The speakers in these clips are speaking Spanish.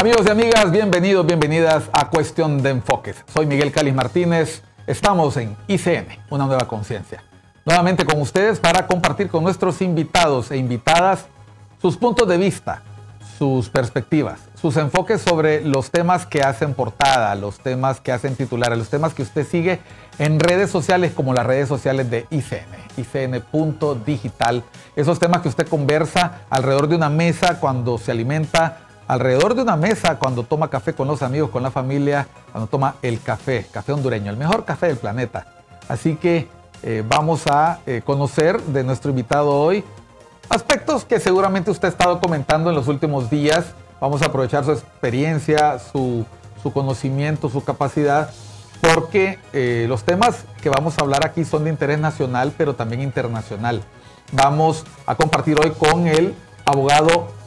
Amigos y amigas, bienvenidos, bienvenidas a Cuestión de Enfoques. Soy Miguel Cáliz Martínez, estamos en ICN, una nueva conciencia. Nuevamente con ustedes para compartir con nuestros invitados e invitadas sus puntos de vista, sus perspectivas, sus enfoques sobre los temas que hacen portada, los temas que hacen titulares, los temas que usted sigue en redes sociales como las redes sociales de icn.digital. Esos temas que usted conversa alrededor de una mesa cuando se alimenta, alrededor de una mesa cuando toma café con los amigos, con la familia, cuando toma el café hondureño, el mejor café del planeta. Así que vamos a conocer de nuestro invitado hoy aspectos que seguramente usted ha estado comentando en los últimos días. Vamos a aprovechar su experiencia, su conocimiento, su capacidad, porque los temas que vamos a hablar aquí son de interés nacional, pero también internacional. Vamos a compartir hoy con el abogado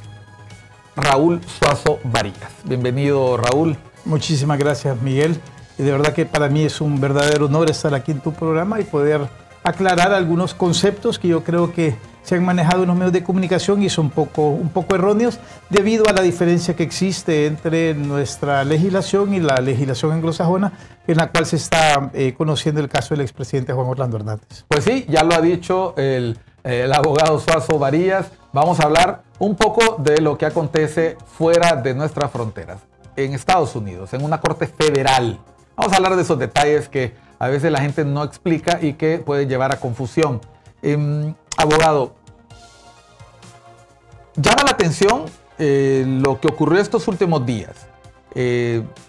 Raúl Suazo Varillas. Bienvenido, Raúl. Muchísimas gracias, Miguel. Y de verdad que para mí es un verdadero honor estar aquí en tu programa y poder aclarar algunos conceptos que yo creo que se han manejado en los medios de comunicación y son un poco erróneos debido a la diferencia que existe entre nuestra legislación y la legislación anglosajona, en la cual se está conociendo el caso del expresidente Juan Orlando Hernández. Pues sí, ya lo ha dicho el abogado Suazo Varillas. Vamos a hablar un poco de lo que acontece fuera de nuestras fronteras, en Estados Unidos, en una corte federal. Vamos a hablar de esos detalles que a veces la gente no explica y que puede llevar a confusión. Abogado, llama la atención lo que ocurrió estos últimos días.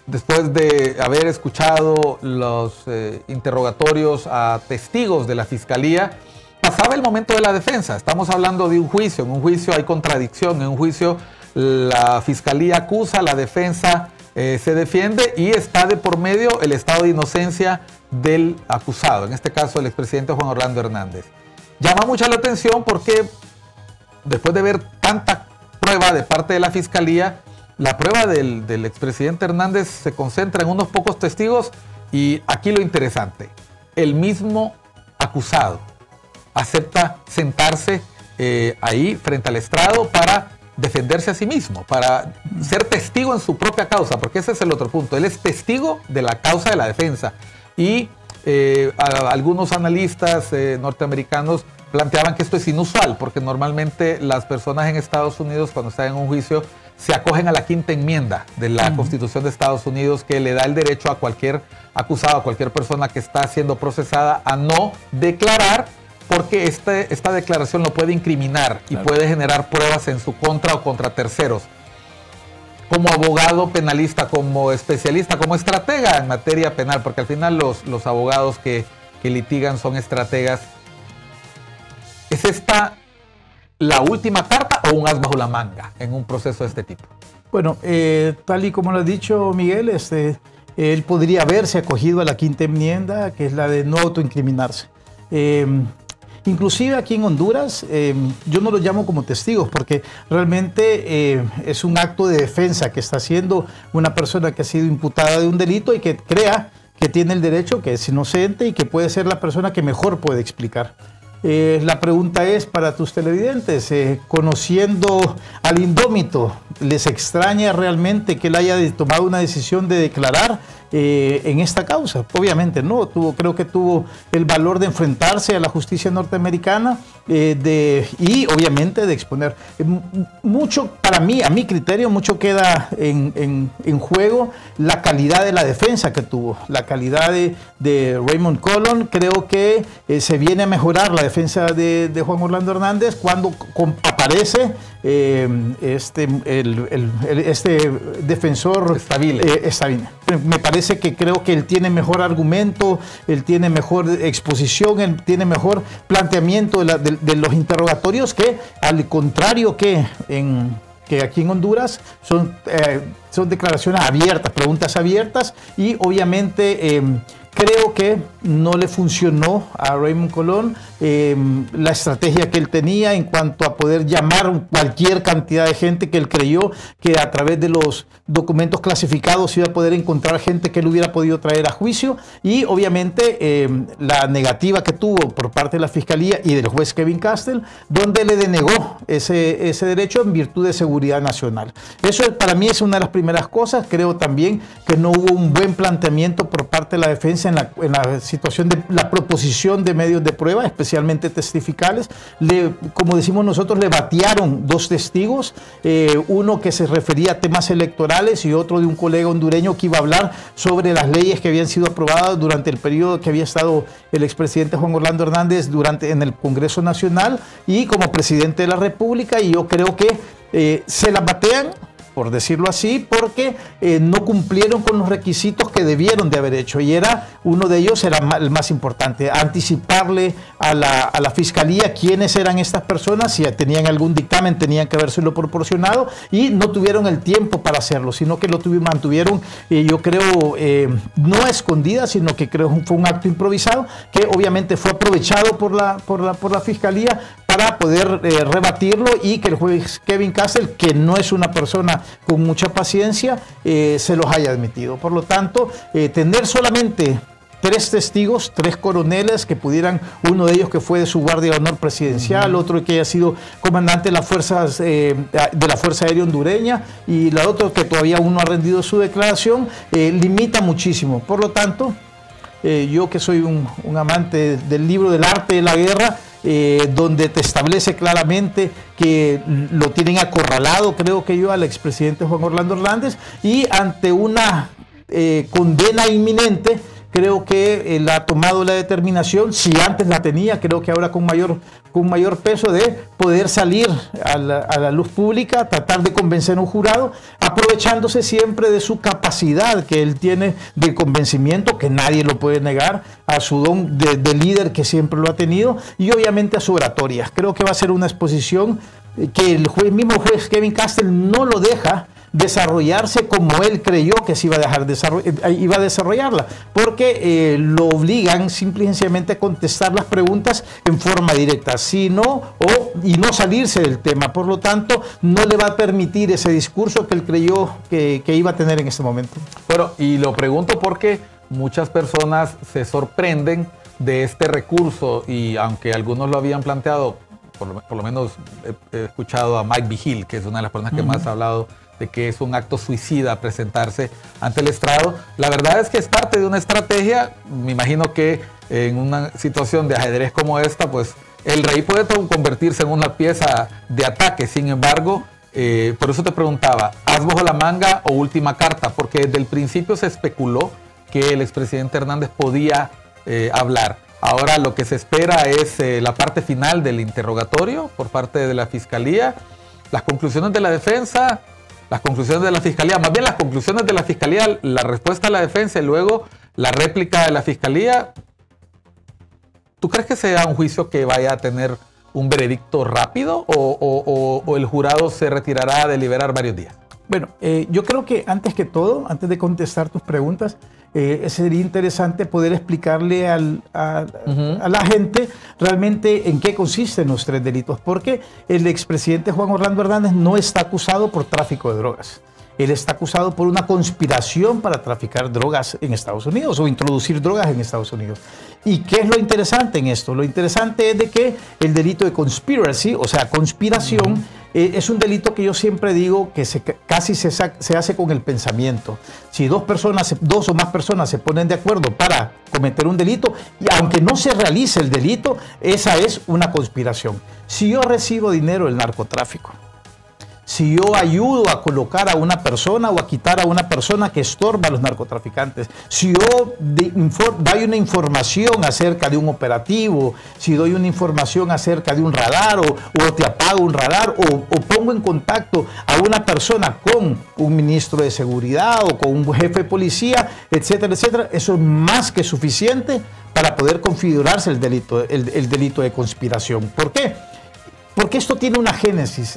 Después de haber escuchado los interrogatorios a testigos de la Fiscalía, pasaba el momento de la defensa. Estamos hablando de un juicio. En un juicio hay contradicción. En un juicio la Fiscalía acusa, la defensa se defiende y está de por medio el estado de inocencia del acusado, en este caso el expresidente Juan Orlando Hernández. Llama mucho la atención porque después de ver tanta prueba de parte de la Fiscalía, la prueba del expresidente Hernández se concentra en unos pocos testigos y aquí lo interesante, el mismo acusado acepta sentarse ahí frente al estrado para defenderse a sí mismo, para ser testigo en su propia causa, porque ese es el otro punto. Él es testigo de la causa de la defensa. Y algunos analistas norteamericanos planteaban que esto es inusual, porque normalmente las personas en Estados Unidos, cuando están en un juicio, se acogen a la quinta enmienda de la Constitución de Estados Unidos, que le da el derecho a cualquier acusado, a cualquier persona que está siendo procesada, a no declarar, porque esta declaración lo puede incriminar y puede generar pruebas en su contra o contra terceros. Como abogado penalista, como especialista, como estratega en materia penal, porque al final los abogados que litigan son estrategas, ¿es esta la última carta o un as bajo la manga en un proceso de este tipo? Bueno, tal y como lo ha dicho Miguel, él podría haberse acogido a la quinta enmienda, que es la de no autoincriminarse. Inclusive aquí en Honduras, yo no lo llamo como testigos porque realmente es un acto de defensa que está haciendo una persona que ha sido imputada de un delito y que crea que tiene el derecho, que es inocente y que puede ser la persona que mejor puede explicar. La pregunta es para tus televidentes, conociendo al indómito, ¿les extraña realmente que él haya tomado una decisión de declarar en esta causa? Obviamente no, creo que tuvo el valor de enfrentarse a la justicia norteamericana y obviamente de exponer. Mucho, para mí, a mi criterio, mucho queda en juego la calidad de la defensa que tuvo, la calidad de Raymond Colon. Creo que se viene a mejorar la defensa de Juan Orlando Hernández cuando aparece este defensor Stabile. Me parece que creo que él tiene mejor argumento, él tiene mejor exposición, él tiene mejor planteamiento de los interrogatorios, que al contrario que aquí en Honduras son declaraciones abiertas, preguntas abiertas, y obviamente creo que no le funcionó a Raymond Colon la estrategia que él tenía en cuanto a a poder llamar cualquier cantidad de gente que él creyó que a través de los documentos clasificados iba a poder encontrar gente que él hubiera podido traer a juicio, y obviamente la negativa que tuvo por parte de la Fiscalía y del juez Kevin Castle, donde le denegó ese derecho en virtud de seguridad nacional. Eso para mí es una de las primeras cosas. Creo también que no hubo un buen planteamiento por parte de la defensa en la situación de la proposición de medios de prueba, especialmente testificales. Como decimos nosotros, le batearon dos testigos, uno que se refería a temas electorales y otro de un colega hondureño que iba a hablar sobre las leyes que habían sido aprobadas durante el periodo que había estado el expresidente Juan Orlando Hernández en el Congreso Nacional y como presidente de la República. Y yo creo que se las batean, por decirlo así, porque no cumplieron con los requisitos que debieron de haber hecho, y uno de ellos era el más importante: anticiparle a la Fiscalía quiénes eran estas personas. Si tenían algún dictamen, tenían que habérselo proporcionado, y no tuvieron el tiempo para hacerlo, sino que lo mantuvieron, yo creo, no a escondidas, sino que creo que fue un acto improvisado, que obviamente fue aprovechado por la Fiscalía para poder rebatirlo, y que el juez Kevin Castle, que no es una persona con mucha paciencia, se los haya admitido. Por lo tanto, tener solamente 3 testigos, 3 coroneles que pudieran, uno de ellos que fue de su guardia de honor presidencial, otro que haya sido comandante de las fuerzas de la Fuerza Aérea Hondureña, y la otra que todavía aún no ha rendido su declaración, limita muchísimo. Por lo tanto, yo que soy un amante del libro del arte de la guerra, donde te establece claramente que lo tienen acorralado, creo que yo, al expresidente Juan Orlando Hernández, y ante una condena inminente, creo que él ha tomado la determinación, si antes la tenía, creo que ahora con mayor peso, de poder salir a la luz pública, tratar de convencer a un jurado, aprovechándose siempre de su capacidad que él tiene de convencimiento, que nadie lo puede negar, a su don de líder que siempre lo ha tenido, y obviamente a su oratoria. Creo que va a ser una exposición que el mismo juez Kevin Castle no lo deja desarrollarse como él creyó que se iba a desarrollarla, porque lo obligan simple y sencillamente a contestar las preguntas en forma directa, y no salirse del tema. Por lo tanto, no le va a permitir ese discurso que él creyó que iba a tener en este momento. Pero, y lo pregunto porque muchas personas se sorprenden de este recurso, y aunque algunos lo habían planteado, por lo menos he escuchado a Mike Vigil, que es una de las personas que más ha hablado de que es un acto suicida presentarse ante el estrado. La verdad es que es parte de una estrategia. Me imagino que en una situación de ajedrez como esta, pues el rey puede convertirse en una pieza de ataque. Sin embargo, por eso te preguntaba, ¿as bajo la manga o última carta? Porque desde el principio se especuló que el expresidente Hernández podía hablar. Ahora lo que se espera es la parte final del interrogatorio por parte de la Fiscalía, las conclusiones de la defensa, las conclusiones de la Fiscalía, más bien las conclusiones de la Fiscalía, la respuesta a la defensa y luego la réplica de la Fiscalía. ¿Tú crees que sea un juicio que vaya a tener un veredicto rápido o el jurado se retirará a deliberar varios días? Bueno, yo creo que antes que todo, antes de contestar tus preguntas, sería interesante poder explicarle a la gente realmente en qué consisten los 3 delitos, porque el expresidente Juan Orlando Hernández no está acusado por tráfico de drogas. Él está acusado por una conspiración para traficar drogas en Estados Unidos o introducir drogas en Estados Unidos. ¿Y qué es lo interesante en esto? Lo interesante es de que el delito de conspiracy, o sea, conspiración, es un delito que yo siempre digo que casi se hace con el pensamiento. Si dos o más personas se ponen de acuerdo para cometer un delito, y aunque no se realice el delito, esa es una conspiración. Si yo recibo dinero del narcotráfico, si yo ayudo a colocar a una persona o a quitar a una persona que estorba a los narcotraficantes, si yo doy una información acerca de un operativo, si doy una información acerca de un radar o te apago un radar o pongo en contacto a una persona con un ministro de seguridad o con un jefe de policía, etcétera, etcétera, eso es más que suficiente para poder configurarse el delito de conspiración. ¿Por qué? Porque esto tiene una génesis.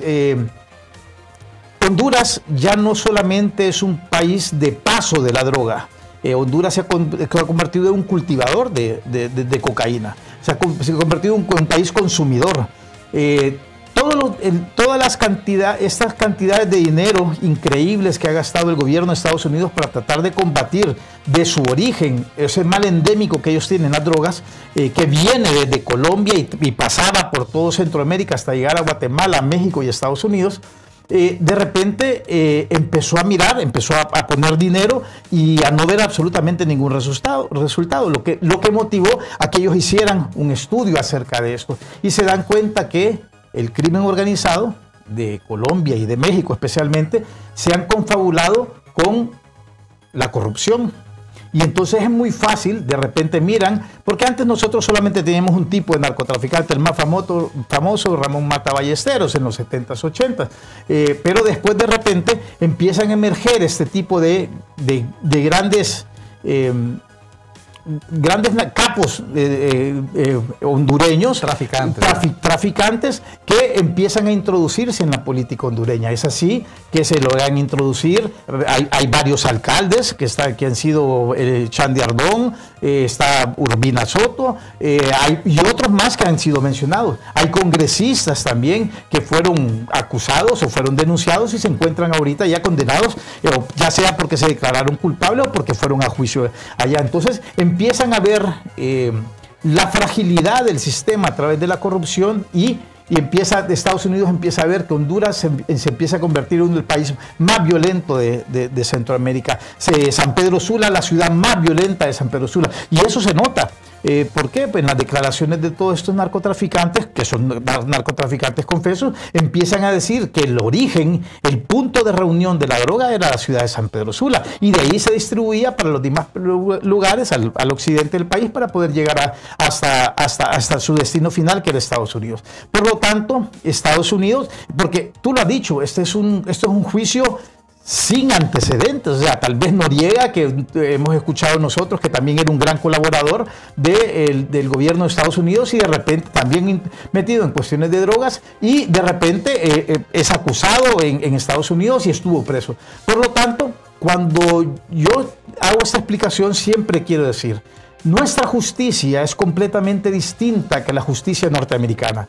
Honduras ya no solamente es un país de paso de la droga. Honduras se ha convertido en un cultivador de cocaína. Se ha convertido en un país consumidor. Todos estas cantidades de dinero increíbles que ha gastado el gobierno de Estados Unidos para tratar de combatir de su origen ese mal endémico que ellos tienen, las drogas, que viene desde Colombia y pasaba por todo Centroamérica hasta llegar a Guatemala, México y Estados Unidos, de repente empezó a mirar, empezó a poner dinero y a no ver absolutamente ningún resultado, lo que motivó a que ellos hicieran un estudio acerca de esto y se dan cuenta que el crimen organizado de Colombia y de México especialmente se han confabulado con la corrupción. Y entonces es muy fácil, de repente miran, porque antes nosotros solamente teníamos un tipo de narcotraficante, el más famoso Ramón Mata Ballesteros en los 70s, 80s, pero después de repente empiezan a emerger este tipo de grandes capos hondureños, traficantes que empiezan a introducirse en la política hondureña. Es así que se logran introducir. Hay varios alcaldes que han sido Chandy Ardón, está Urbina Soto, y otros más que han sido mencionados. Hay congresistas también que fueron acusados o fueron denunciados y se encuentran ahorita ya condenados, ya sea porque se declararon culpables o porque fueron a juicio allá. Entonces empiezan a ver la fragilidad del sistema a través de la corrupción y Estados Unidos empieza a ver que Honduras se empieza a convertir en el país más violento de Centroamérica. San Pedro Sula, la ciudad más violenta de San Pedro Sula. Y eso se nota. ¿Por qué? Pues en las declaraciones de todos estos narcotraficantes, que son narcotraficantes confesos, empiezan a decir que el origen, el punto de reunión de la droga era la ciudad de San Pedro Sula, y de ahí se distribuía para los demás lugares al occidente del país para poder llegar hasta su destino final, que era Estados Unidos. Por lo tanto, Estados Unidos, porque tú lo has dicho, esto es un juicio sin antecedentes. O sea, tal vez Noriega, que hemos escuchado nosotros, que también era un gran colaborador del gobierno de Estados Unidos y de repente también metido en cuestiones de drogas y de repente es acusado en Estados Unidos y estuvo preso. Por lo tanto, cuando yo hago esta explicación, siempre quiero decir, nuestra justicia es completamente distinta que la justicia norteamericana.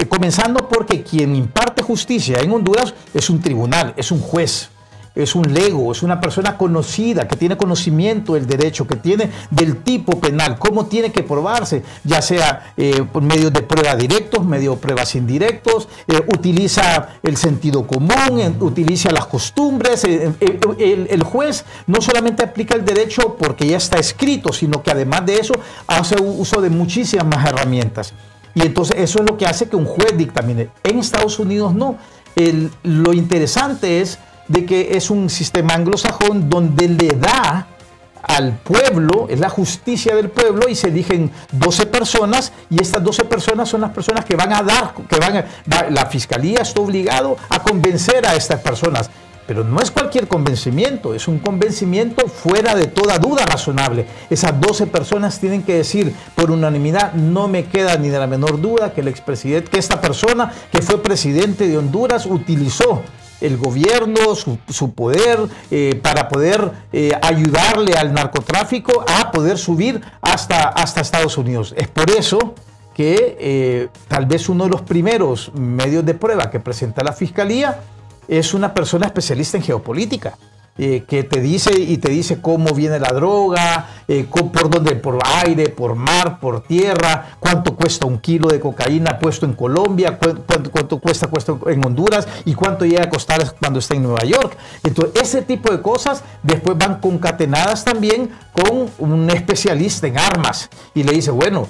Comenzando porque quien imparte justicia en Honduras es un tribunal, es un juez, es un lego, es una persona conocida, que tiene conocimiento del derecho, que tiene del tipo penal, cómo tiene que probarse, ya sea por medios de prueba directos, medios de pruebas indirectos, utiliza el sentido común, utiliza las costumbres. El juez no solamente aplica el derecho porque ya está escrito, sino que además de eso hace uso de muchísimas más herramientas. Y entonces eso es lo que hace que un juez dictamine. En Estados Unidos no. Lo interesante es de que es un sistema anglosajón donde le da al pueblo, es la justicia del pueblo, y se eligen 12 personas, y estas 12 personas son las personas que van a dar, la fiscalía está obligado a convencer a estas personas. Pero no es cualquier convencimiento, es un convencimiento fuera de toda duda razonable. Esas 12 personas tienen que decir por unanimidad, no me queda ni de la menor duda que que esta persona que fue presidente de Honduras utilizó el gobierno, su poder, para poder ayudarle al narcotráfico a poder subir hasta Estados Unidos. Es por eso que tal vez uno de los primeros medios de prueba que presenta la Fiscalía es una persona especialista en geopolítica, que te dice cómo viene la droga, por dónde, por aire, por mar, por tierra, cuánto cuesta un kilo de cocaína puesto en Colombia, cuánto cuesta en Honduras y cuánto llega a costar cuando está en Nueva York. Entonces, ese tipo de cosas después van concatenadas también con un especialista en armas y le dice, bueno,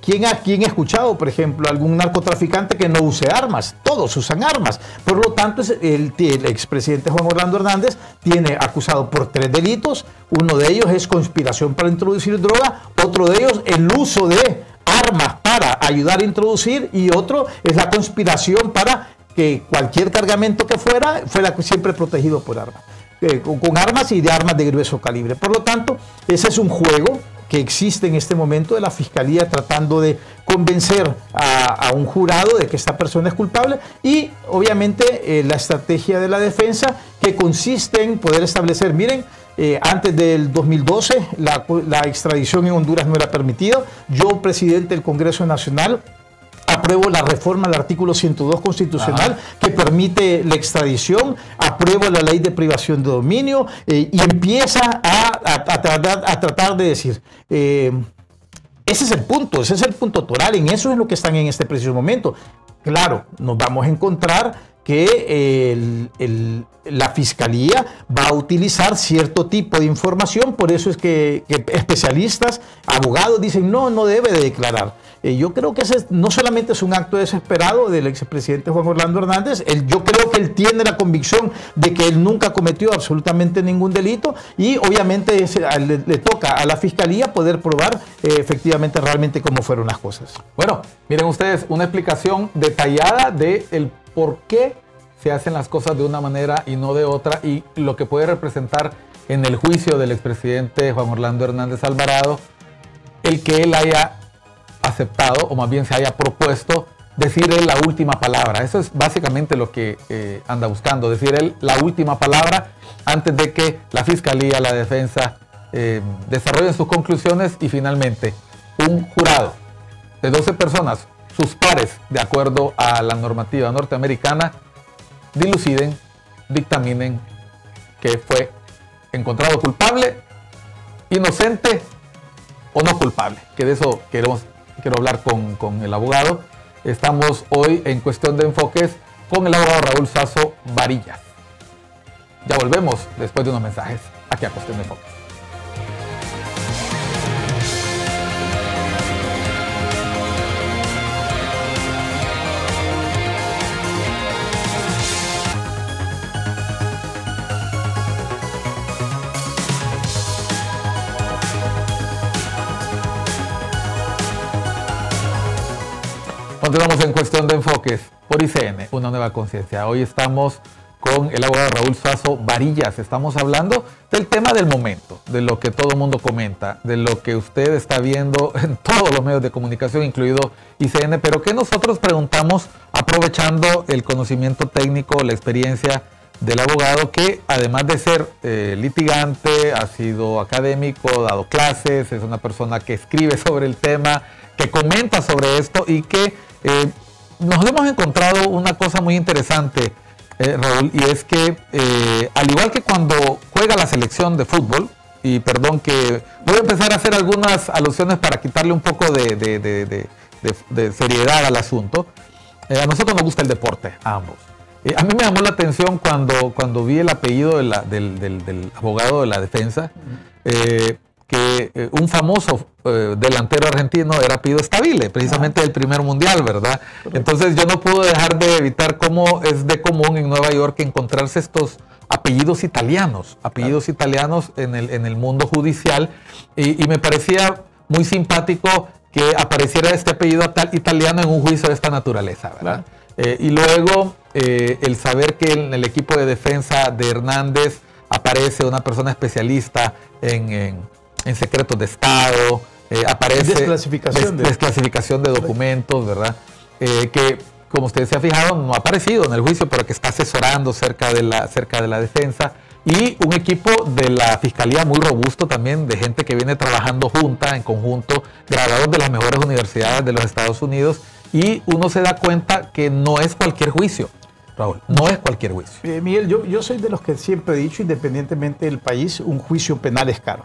¿quién ha escuchado, por ejemplo, algún narcotraficante que no use armas? Todos usan armas. Por lo tanto, el expresidente Juan Orlando Hernández tiene acusado por 3 delitos. Uno de ellos es conspiración para introducir droga, otro de ellos el uso de armas para ayudar a introducir, y otro es la conspiración para que cualquier cargamento que fuera siempre protegido por armas, con armas y de armas de grueso calibre. Por lo tanto, ese es un juego que existe en este momento de la Fiscalía tratando de convencer a un jurado de que esta persona es culpable, y obviamente la estrategia de la defensa, que consiste en poder establecer, miren, antes del 2012 la extradición en Honduras no era permitida. Yo, presidente del Congreso Nacional, apruebo la reforma al artículo 102 constitucional que permite la extradición, apruebo la ley de privación de dominio y empieza a tratar de decir... ese es el punto toral, en eso es lo que están en este preciso momento. Claro, nos vamos a encontrar que la Fiscalía va a utilizar cierto tipo de información, por eso es que especialistas, abogados dicen no debe de declarar. Yo creo que ese no solamente es un acto desesperado del expresidente Juan Orlando Hernández, yo creo que él tiene la convicción de que él nunca cometió absolutamente ningún delito y obviamente le toca a la Fiscalía poder probar efectivamente realmente cómo fueron las cosas. Bueno, miren ustedes, una explicación detallada del por qué se hacen las cosas de una manera y no de otra y lo que puede representar en el juicio del expresidente Juan Orlando Hernández Alvarado el que él haya aceptado o más bien se haya propuesto decir él la última palabra. Eso es básicamente lo que anda buscando, decir él la última palabra antes de que la Fiscalía, la defensa desarrollen sus conclusiones y finalmente un jurado de 12 personas, sus pares, de acuerdo a la normativa norteamericana, diluciden, dictaminen que fue encontrado culpable, inocente o no culpable. Que de eso quiero hablar con el abogado. Estamos hoy en Cuestión de Enfoques con el abogado Raúl Sasso Varillas. Ya volvemos después de unos mensajes aquí a Cuestión de Enfoques. Continuamos en Cuestión de Enfoques por ICN, una nueva conciencia. Hoy estamos con el abogado Raúl Sasso Varillas. Estamos hablando del tema del momento, de lo que todo el mundo comenta, de lo que usted está viendo en todos los medios de comunicación, incluido ICN, pero que nosotros preguntamos aprovechando el conocimiento técnico, la experiencia del abogado, que además de ser litigante, ha sido académico, ha dado clases, es una persona que escribe sobre el tema, que comenta sobre esto y que nos hemos encontrado una cosa muy interesante, Raúl, y es que al igual que cuando juega la selección de fútbol, y perdón que voy a empezar a hacer algunas alusiones para quitarle un poco de seriedad al asunto, a nosotros nos gusta el deporte, a ambos. A mí me llamó la atención cuando vi el apellido del abogado de la defensa, que un famoso delantero argentino era apellido Stabile, precisamente del primer mundial, ¿verdad? Entonces yo no puedo dejar de evitar cómo es de común en Nueva York encontrarse estos apellidos italianos en el mundo judicial, y me parecía muy simpático que apareciera este apellido italiano en un juicio de esta naturaleza, ¿verdad? Y luego el saber que en el equipo de defensa de Hernández aparece una persona especialista en secretos de Estado, aparece desclasificación de documentos, ¿verdad? Que, como usted se ha fijado, no ha aparecido en el juicio, pero que está asesorando cerca de la defensa, y un equipo de la Fiscalía muy robusto también, de gente que viene trabajando en conjunto, graduados de las mejores universidades de los Estados Unidos, y uno se da cuenta que no es cualquier juicio, Raúl, no es cualquier juicio. Miguel, yo soy de los que siempre he dicho, independientemente del país, un juicio penal es caro.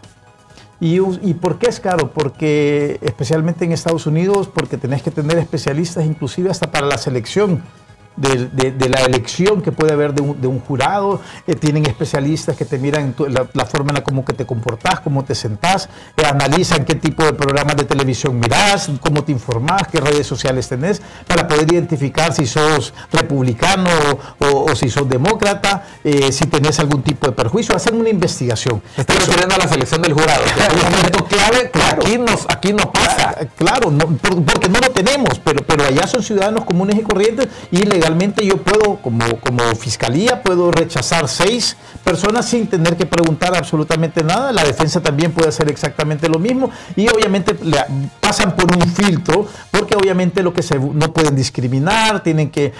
¿Y por qué es caro? Porque, especialmente en Estados Unidos, porque tenés que tener especialistas, inclusive hasta para la selección de la elección que puede haber de un jurado. Tienen especialistas que te miran la forma en la como que te comportás, cómo te sentás, analizan qué tipo de programas de televisión mirás, cómo te informás, qué redes sociales tenés, para poder identificar si sos republicano o si sos demócrata, si tenés algún tipo de perjuicio. Hacen una investigación. Estoy refiriendo a la selección del jurado, que es un momento clave, claro, aquí no pasa. Claro, porque no lo tenemos, pero allá son ciudadanos comunes y corrientes y legales realmente yo puedo, como fiscalía, puedo rechazar 6 personas sin tener que preguntar absolutamente nada. La defensa también puede hacer exactamente lo mismo y obviamente pasan por un filtro, porque obviamente no pueden discriminar, tienen que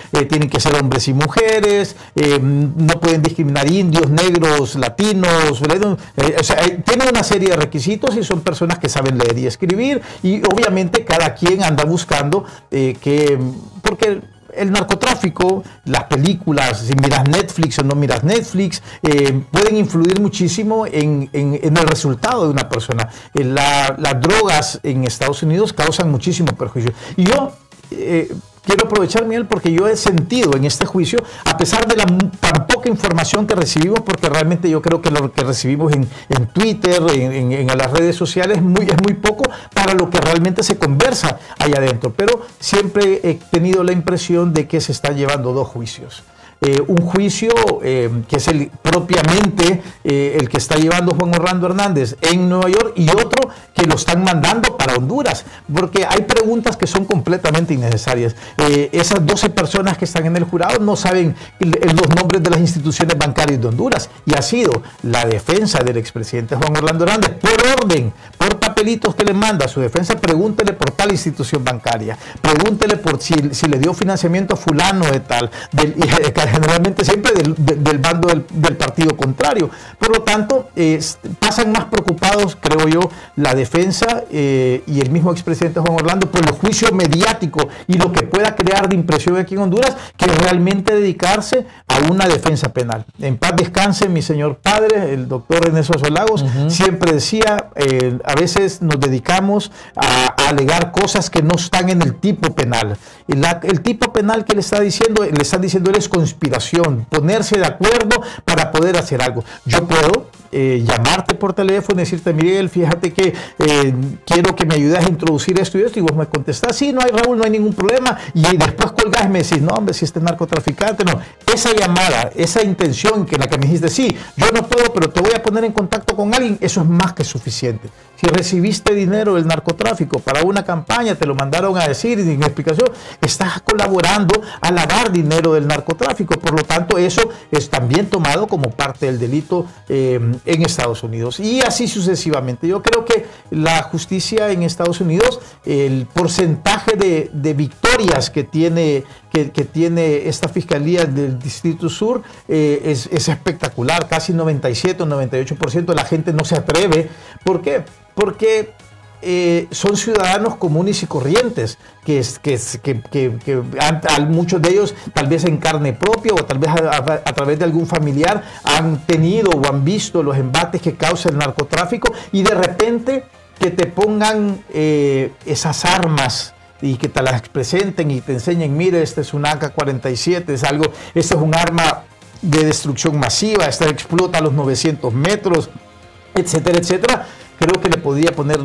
ser hombres y mujeres, no pueden discriminar indios, negros, latinos, o sea, tienen una serie de requisitos y son personas que saben leer y escribir, y obviamente cada quien anda buscando porque el narcotráfico, las películas, si miras Netflix o no miras Netflix, pueden influir muchísimo en el resultado de una persona. Las drogas en Estados Unidos causan muchísimo perjuicio. Y yo quiero aprovechar, Miguel, porque yo he sentido en este juicio, a pesar de tan poca información que recibimos, porque realmente yo creo que lo que recibimos en Twitter, en las redes sociales, es muy poco para lo que realmente se conversa allá adentro. Pero siempre he tenido la impresión de que se están llevando 2 juicios. Un juicio que es propiamente el que está llevando Juan Orlando Hernández en Nueva York, y otro que lo están mandando para Honduras, porque hay preguntas que son completamente innecesarias. Esas 12 personas que están en el jurado no saben los nombres de las instituciones bancarias de Honduras, y ha sido la defensa del expresidente Juan Orlando Hernández, por orden, por papelitos que le manda a su defensa: pregúntele por tal institución bancaria, pregúntele por si le dio financiamiento a fulano de tal, generalmente siempre del bando del partido contrario. Por lo tanto, pasan más preocupados, creo yo, la defensa y el mismo expresidente Juan Orlando por el juicio mediático y lo que pueda crear de impresión aquí en Honduras, que realmente dedicarse a una defensa penal. En paz descanse mi señor padre, el doctor Ernesto Lagos, siempre decía, a veces nos dedicamos a alegar cosas que no están en el tipo penal. El tipo penal que le están diciendo él es conspiración, ponerse de acuerdo para poder hacer algo. Yo puedo llamarte por teléfono y decirte: Miguel, fíjate que quiero que me ayudes a introducir esto y esto, y vos me contestás: sí, no hay, Raúl, no hay ningún problema, y después colgás y me decís: no, hombre, si este narcotraficante, no. Esa llamada, esa intención que la que me dijiste: sí, yo no puedo, pero te voy a poner en contacto con alguien, eso es más que suficiente. Si recibiste dinero del narcotráfico para una campaña, te lo mandaron a decir sin explicación, estás colaborando a lavar dinero del narcotráfico. Por lo tanto, eso es también tomado como parte del delito en Estados Unidos. Y así sucesivamente. Yo creo que la justicia en Estados Unidos, el porcentaje de victorias que tiene esta Fiscalía del Distrito Sur es espectacular. Casi 97 o 98% de la gente no se atreve. ¿Por qué? Porque son ciudadanos comunes y corrientes, que muchos de ellos, tal vez en carne propia o tal vez a través de algún familiar, han tenido o han visto los embates que causa el narcotráfico, y de repente que te pongan esas armas y que te las presenten y te enseñen: mire, este es un AK-47, este es un arma de destrucción masiva, esta explota a los 900 metros, etcétera, etcétera. Creo que le podría poner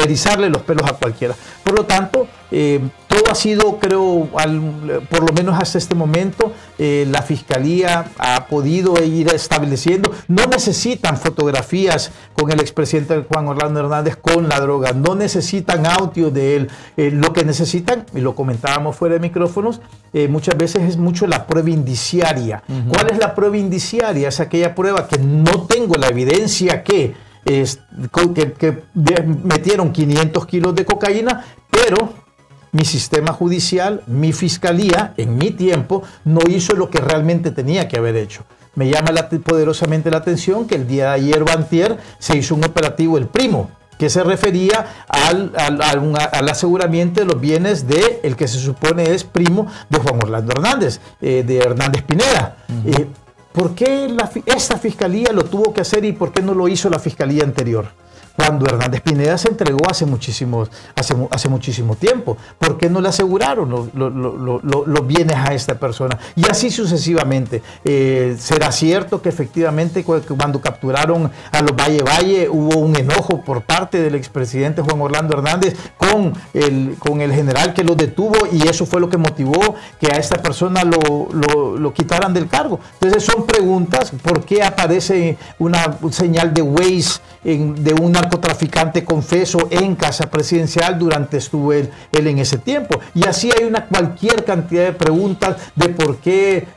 erizarle los pelos a cualquiera. Por lo tanto, todo ha sido, creo, por lo menos hasta este momento, la Fiscalía ha podido ir estableciendo. No necesitan fotografías con el expresidente Juan Orlando Hernández con la droga, no necesitan audio de él. Lo que necesitan, y lo comentábamos fuera de micrófonos, muchas veces es mucho la prueba indiciaria. ¿Cuál es la prueba indiciaria? Es aquella prueba que no tengo la evidencia que metieron 500 kilos de cocaína, pero mi sistema judicial, mi fiscalía, en mi tiempo, no hizo lo que realmente tenía que haber hecho. Me llama poderosamente la atención que el día de ayer o antier se hizo un operativo El Primo, que se refería al aseguramiento de los bienes de el que se supone es primo de Juan Orlando Hernández, de Hernández Pineda. ¿Por qué esta fiscalía lo tuvo que hacer y por qué no lo hizo la fiscalía anterior? Cuando Hernández Pineda se entregó hace muchísimo tiempo. ¿Por qué no le aseguraron los bienes a esta persona? Y así sucesivamente. ¿Será cierto que efectivamente cuando capturaron a los Valle hubo un enojo por parte del expresidente Juan Orlando Hernández con el general que lo detuvo, y eso fue lo que motivó que a esta persona lo quitaran del cargo? Entonces son preguntas. ¿Por qué aparece una señal de Waze de un narcotraficante confeso en casa presidencial durante estuvo él en ese tiempo? Y así hay cualquier cantidad de preguntas de por qué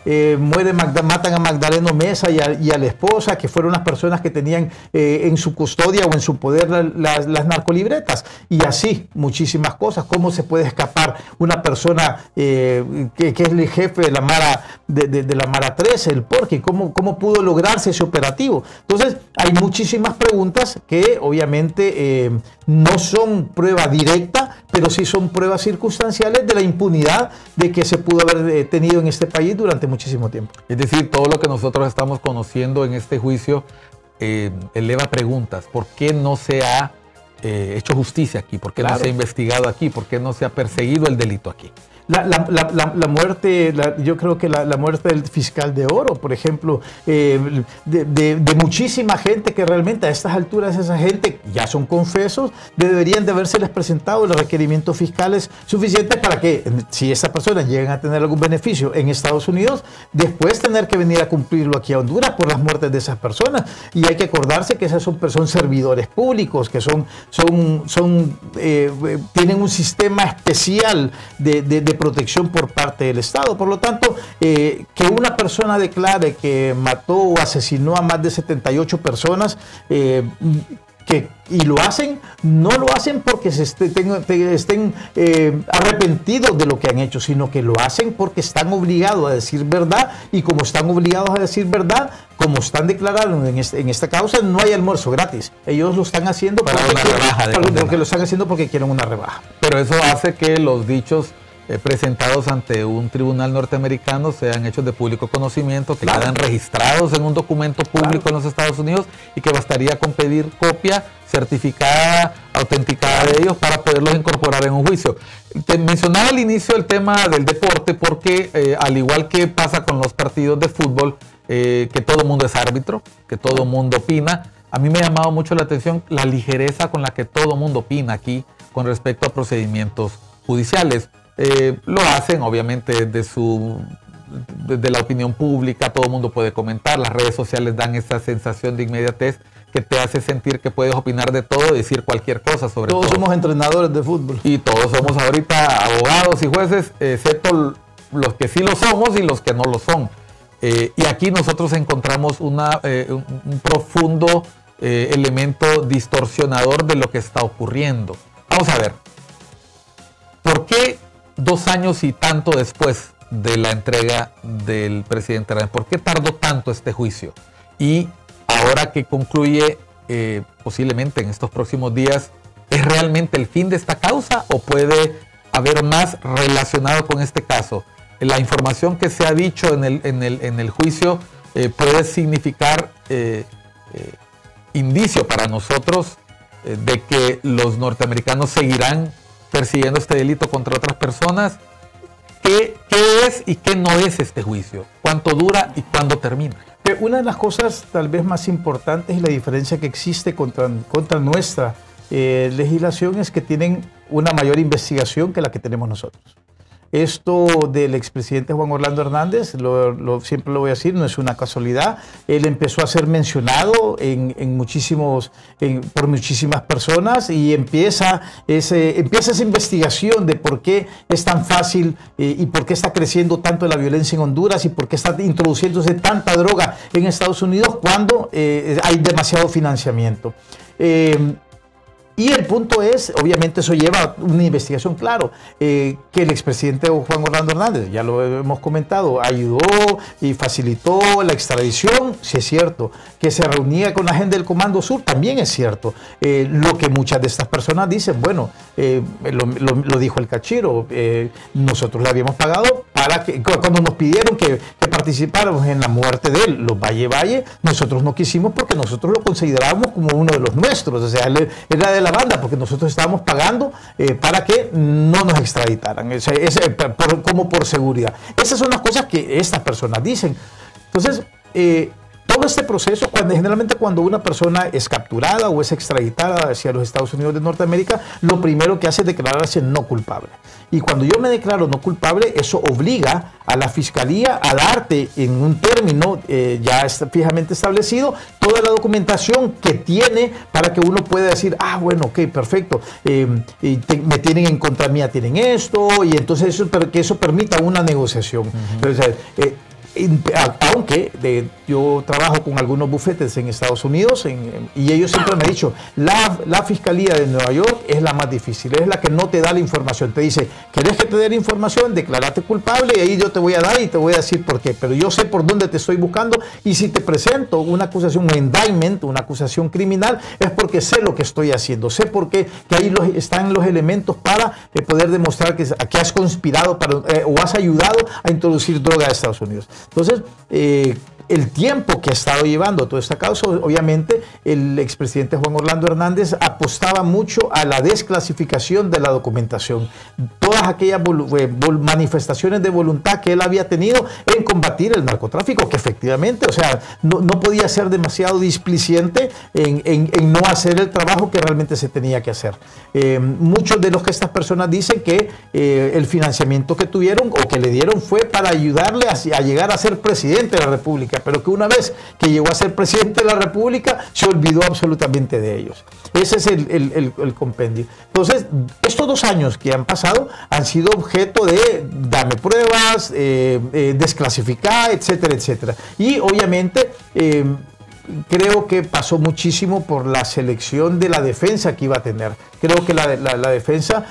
matan a Magdaleno Mesa y a la esposa, que fueron las personas que tenían en su custodia o en su poder las narcolibretas. Y así muchísimas cosas. ¿Cómo se puede escapar una persona que es el jefe de la Mara, de la Mara 13, el Porqui? ¿Cómo pudo lograrse ese operativo? Entonces, hay muchísimas preguntas que obviamente no son prueba directa, pero sí son pruebas circunstanciales de la impunidad de que se pudo haber tenido en este país durante muchísimo tiempo. Es decir, todo lo que nosotros estamos conociendo en este juicio eleva preguntas. ¿Por qué no se ha hecho justicia aquí? ¿Por qué no se ha investigado aquí? ¿Por qué no se ha perseguido el delito aquí? La muerte, yo creo que la muerte del fiscal de Oro, por ejemplo, de muchísima gente que realmente a estas alturas, esa gente ya son confesos, deberían de habérseles presentado los requerimientos fiscales suficientes para que, si esas personas llegan a tener algún beneficio en Estados Unidos, después tener que venir a cumplirlo aquí a Honduras por las muertes de esas personas. Y hay que acordarse que esas son servidores públicos, que tienen un sistema especial de protección por parte del Estado. Por lo tanto, que una persona declare que mató o asesinó a más de 78 personas, y lo hacen, no lo hacen porque estén arrepentidos de lo que han hecho, sino que lo hacen porque están obligados a decir verdad, y como están obligados a decir verdad, como están declarando en esta causa, no hay almuerzo gratis. Ellos lo están haciendo porque lo están haciendo porque quieren una rebaja. Pero eso hace que los dichos presentados ante un tribunal norteamericano sean hechos de público conocimiento, que quedan registrados en un documento público en los Estados Unidos, y que bastaría con pedir copia certificada, autenticada de ellos para poderlos incorporar en un juicio. Te mencionaba al inicio el tema del deporte porque al igual que pasa con los partidos de fútbol, que todo el mundo es árbitro, que todo el mundo opina, a mí me ha llamado mucho la atención la ligereza con la que todo el mundo opina aquí con respecto a procedimientos judiciales. Lo hacen obviamente desde la opinión pública, todo el mundo puede comentar, las redes sociales dan esa sensación de inmediatez que te hace sentir que puedes opinar de todo y decir cualquier cosa sobre todo. Todos somos entrenadores de fútbol. Y todos somos ahorita abogados y jueces, excepto los que sí lo somos y los que no lo son. Y aquí nosotros encontramos un profundo elemento distorsionador de lo que está ocurriendo. Vamos a ver, ¿por qué 2 años y tanto después de la entrega del presidente Arbenz, por qué tardó tanto este juicio? Y ahora que concluye posiblemente en estos próximos días, ¿es realmente el fin de esta causa o puede haber más relacionado con este caso? La información que se ha dicho en el juicio puede significar indicio para nosotros de que los norteamericanos seguirán persiguiendo este delito contra otras personas. ¿Qué es y qué no es este juicio? ¿Cuánto dura y cuándo termina? Una de las cosas tal vez más importantes y la diferencia que existe contra nuestra legislación es que tienen una mayor investigación que la que tenemos nosotros. Esto del expresidente Juan Orlando Hernández, siempre lo voy a decir, no es una casualidad. Él empezó a ser mencionado por muchísimas personas y empieza esa investigación de por qué es tan fácil y por qué está creciendo tanto la violencia en Honduras y por qué está introduciéndose tanta droga en Estados Unidos cuando hay demasiado financiamiento. Y el punto es, obviamente eso lleva a una investigación, claro, que el expresidente Juan Orlando Hernández, ya lo hemos comentado, ayudó y facilitó la extradición, sí es cierto, que se reunía con la gente del Comando Sur, también es cierto. Lo que muchas de estas personas dicen, bueno, lo dijo el Cachiro, nosotros le habíamos pagado para que, cuando nos pidieron que participáramos en la muerte de él, los Valle, nosotros no quisimos porque nosotros lo considerábamos como uno de los nuestros, o sea, él era de la banda porque nosotros estábamos pagando para que no nos extraditaran, como por seguridad. Esas son las cosas que estas personas dicen. Entonces, todo este proceso, generalmente cuando una persona es capturada o es extraditada hacia los Estados Unidos de Norteamérica, lo primero que hace es declararse no culpable. Y cuando yo me declaro no culpable, eso obliga a la Fiscalía a darte en un término ya fijamente establecido toda la documentación que tiene para que uno pueda decir, ah, bueno, ok, perfecto, me tienen en contra mía, tienen esto, y entonces que eso permita una negociación. Entonces, aunque yo trabajo con algunos bufetes en Estados Unidos y ellos siempre me han dicho, la Fiscalía de Nueva York es la más difícil, es la que no te da la información, te dice, ¿querés que te dé la información? Declárate culpable y ahí yo te voy a dar y te voy a decir por qué, pero yo sé por dónde te estoy buscando y si te presento una acusación, un indictment, una acusación criminal, es porque sé lo que estoy haciendo, sé por qué, que ahí están los elementos para poder demostrar que has conspirado o has ayudado a introducir droga a Estados Unidos. Entonces, el tiempo que ha estado llevando toda esta causa, obviamente el expresidente Juan Orlando Hernández apostaba mucho a la desclasificación de la documentación. Todas aquellas manifestaciones de voluntad que él había tenido en combatir el narcotráfico, que efectivamente, o sea, no podía ser demasiado displicente en no hacer el trabajo que realmente se tenía que hacer. Muchos de los que estas personas dicen que el financiamiento que tuvieron o que le dieron fue para ayudarle a llegar a ser presidente de la República, pero que una vez que llegó a ser presidente de la República se olvidó absolutamente de ellos. Ese es el compendio. Entonces, estos 2 años que han pasado han sido objeto de dame pruebas, desclasificar, etcétera, etcétera. Y obviamente creo que pasó muchísimo por la selección de la defensa que iba a tener. Creo que la defensa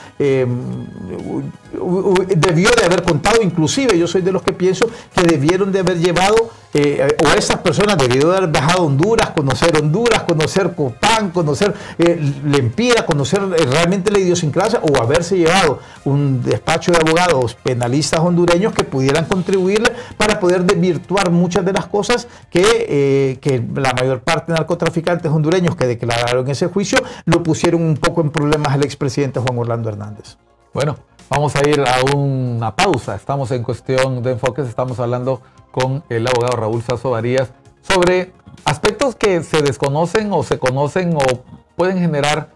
debió de haber contado, inclusive yo soy de los que pienso que debieron de haber llevado, o esas personas debieron de haber viajado a Honduras, conocer Copán, conocer Lempira, conocer realmente la idiosincrasia, o haberse llevado un despacho de abogados penalistas hondureños que pudieran contribuirle para poder desvirtuar muchas de las cosas que la mayor parte de narcotraficantes hondureños que declararon ese juicio lo pusieron un poco en problemas al expresidente Juan Orlando Hernández. Bueno, vamos a ir a una pausa. Estamos en Cuestión de Enfoques, estamos hablando con el abogado Raúl Suazo Varías sobre aspectos que se desconocen o se conocen o pueden generar